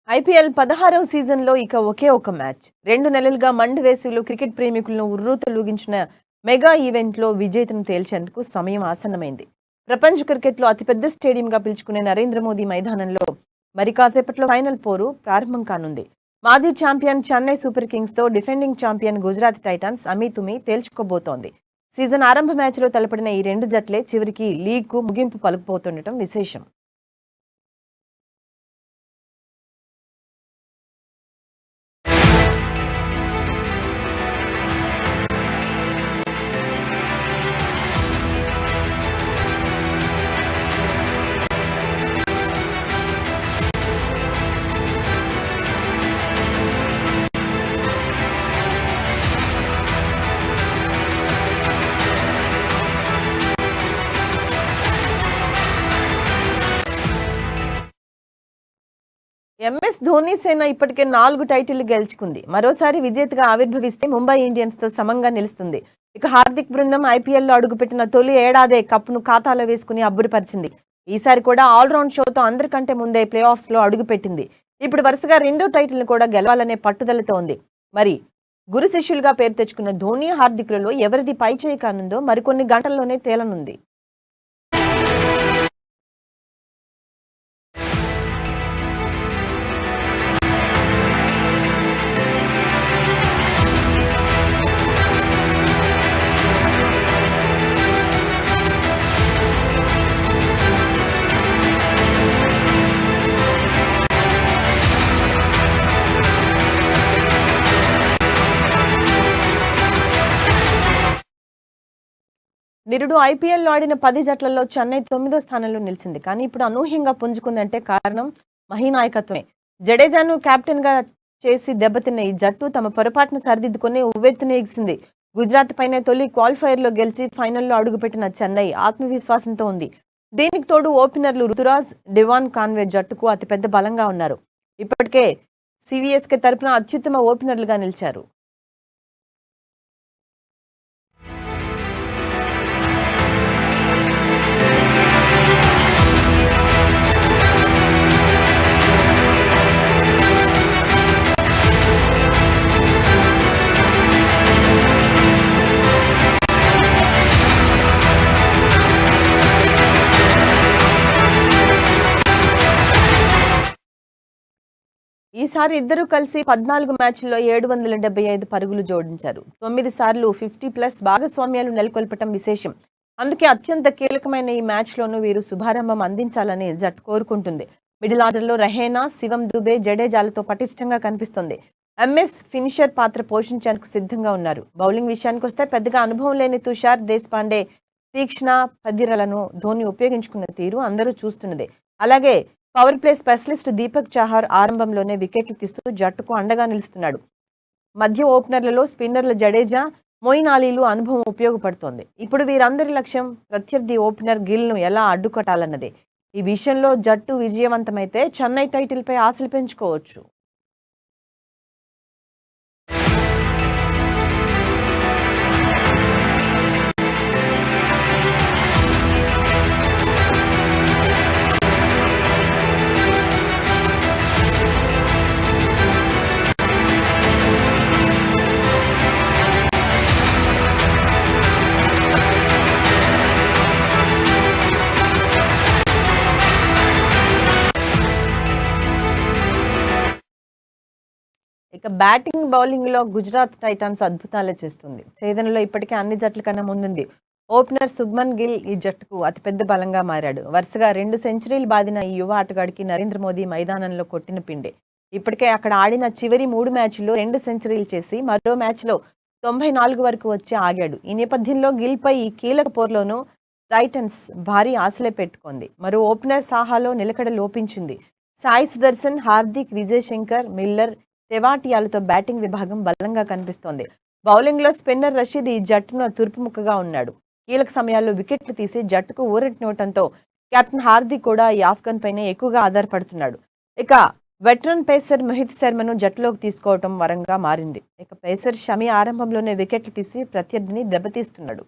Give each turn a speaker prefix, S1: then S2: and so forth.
S1: IPL 16వ సీజన్‌లో ఇక ఒకే ఒక మ్యాచ్. 2 నెలలుగా మండు వేసవిలో క్రికెట్ ప్రేమికులను ఉర్రూతలూగించిన మెగా ఈవెంట్‌లో విజేతను తేల్చేందుకు సమయం ఆసన్నమైంది. ప్రపంచ క్రికెట్‌లో అతిపెద్ద స్టేడియంగా పిలుచుకునే నరేంద్ర మోదీ మైదానంలో మరి కాసేపట్లో ఫైనల్ పోరు ప్రారంభం కానుంది. మాజీ ఛాంపియన్ చెన్నై సూపర్ కింగ్స్‌తో డిఫెండింగ్ ఛాంపియన్ గుజరాత్ టైటాన్స్ అమీతుమీ తేల్చుకోబోతోంది. సీజన్ ఆరంభ మ్యాచ్‌లో తలపడిన ఈ రెండు జట్లే చివరికి లీగ్‌కు ముగింపు పలుకుబోతుండటం విశేషం. ఎంఎస్ ధోని సేన ఇప్పటికే 4 టైటిళ్లు గెలుచుకుంది. మరోసారి విజేతగా ఆవిర్భవిస్తే ముంబై ఇండియన్స్‌తో సమంగా నిలుస్తుంది. ఇక హార్దిక్ బృందం ఐపీఎల్‌లో అడుగుపెట్టిన తొలి ఏడాదే కప్పును ఖాతాలో వేసుకుని అబ్బురపరిచింది. ఈసారి కూడా ఆల్రౌండ్ షోతో అందరికంటే ముందే ప్లే ఆఫ్స్‌లో అడుగుపెట్టింది. ఇప్పుడు వరుసగా రెండో టైటిల్‌ను కూడా గెలవాలనే పట్టుదలతో ఉంది. మరి గురు శిష్యులుగా పేరు తెచ్చుకున్న ధోని, హార్దిక్‌లలో ఎవరిది పైచేయి కానుందో మరికొన్ని గంటల్లోనే తేలనుంది. నిరుడు ఐపీఎల్‌లో ఆడిన 10 జట్లలో చెన్నై 9వ స్థానంలో నిలిచింది. కానీ ఇప్పుడు అనూహ్యంగా పుంజుకుందంటే కారణం మహీనాయకత్వమే. జడేజాను కెప్టెన్‌గా చేసి దెబ్బతిన్న ఈ జట్టు తమ పొరపాటును సరిదిద్దుకుని ఉవ్వెత్తున ఎగిసింది. గుజరాత్ పైనే తొలి క్వాలిఫైర్‌లో గెలిచి ఫైనల్‌లో అడుగుపెట్టిన చెన్నై ఆత్మవిశ్వాసంతో ఉంది. దీనికి తోడు ఓపెనర్లు రుతురాజ్, డివాన్ కాన్వే జట్టుకు అతిపెద్ద బలంగా ఉన్నారు. ఇప్పటికే సీవీఎస్‌కే తరపున అత్యుత్తమ ఓపెనర్లుగా నిలిచారు. ఈసారి ఇద్దరూ కలిసి 14 మ్యాచ్ల్లో 775 పరుగులు జోడించారు. 9 సార్లు 50+ భాగస్వామ్యాలు నెలకొల్పటం విశేషం. అందుకే అత్యంత కీలకమైన ఈ మ్యాచ్లోనూ వీరు శుభారంభం అందించాలని జట్టు కోరుకుంటుంది. మిడిల్ ఆర్డర్లో రహేనా, శివం దుబే, జడేజాలతో పటిష్టంగా కనిపిస్తుంది. ఎంఎస్ ఫినిషర్ పాత్ర పోషించేందుకు సిద్ధంగా ఉన్నారు. బౌలింగ్ విషయానికొస్తే పెద్దగా అనుభవం లేని తుషార్ దేశ్పాండే, తీక్ష్ణ పదిరలను ధోని ఉపయోగించుకున్న తీరు అందరూ చూస్తున్నదే. అలాగే power play specialist Deepak Chahar ఆరంభంలోనే వికెట్లు తీస్తూ జట్టుకు అండగా నిలుస్తున్నాడు. మధ్య ఓపెనర్లలో స్పిన్నర్ల జడేజా, మొయిన్ అలీలు అనుభవం ఉపయోగపడుతోంది. ఇప్పుడు వీరందరి లక్ష్యం ప్రత్యర్థి ఓపెనర్ గిల్ను ఎలా అడ్డుకట్టాలన్నదే. ఈ విషయంలో జట్టు విజయవంతమైతే చెన్నై టైటిల్పై ఆశలు పెంచుకోవచ్చు. ఇక బ్యాటింగ్ బౌలింగ్ లో గుజరాత్ టైటాన్స్ అద్భుతాలే చేస్తుంది. ఛేదనలో ఇప్పటికే అన్ని జట్ల కన్నా ముందుంది. ఓపెనర్ శుభ్మన్ గిల్ ఈ జట్టుకు అతిపెద్ద బలంగా మారాడు. వరుసగా 2 సెంచరీలు బాదిన ఈ యువ ఆటగాడికి నరేంద్ర మోదీ మైదానంలో కొట్టిన పిండే. ఇప్పటికే అక్కడ ఆడిన చివరి 3 మ్యాచ్ల్లో 2 సెంచరీలు చేసి మరో మ్యాచ్లో 94 వరకు వచ్చి ఆగాడు. ఈ నేపథ్యంలో గిల్ పై ఈ కీలక పోర్లోనూ టైటన్స్ భారీ ఆశలే పెట్టుకుంది. మరో ఓపెనర్ సాహాలో నిలకడ లోపించింది. సాయి సుదర్శన్, హార్దిక్, విజయ్ శంకర్, మిల్లర్, తెవాటియాలతో బ్యాటింగ్ విభాగం బలంగా కనిపిస్తోంది. బౌలింగ్లో స్పిన్నర్ రషీద్ ఈ జట్టును తూర్పుముక్కగా ఉన్నాడు. కీలక సమయాల్లో వికెట్లు తీసి జట్టుకు ఊరటనివ్వడంతో కెప్టెన్ హార్దిక్ కూడా ఈ ఆఫ్ఘన్ పైనే ఎక్కువగా ఆధారపడుతున్నాడు. ఇక వెటరన్ పేసర్ మోహిత్ శర్మను జట్టులోకి తీసుకోవడం వరంగా మారింది. ఇక పేసర్ షమి ఆరంభంలోనే వికెట్లు తీసి ప్రత్యర్థిని దెబ్బతీస్తున్నాడు.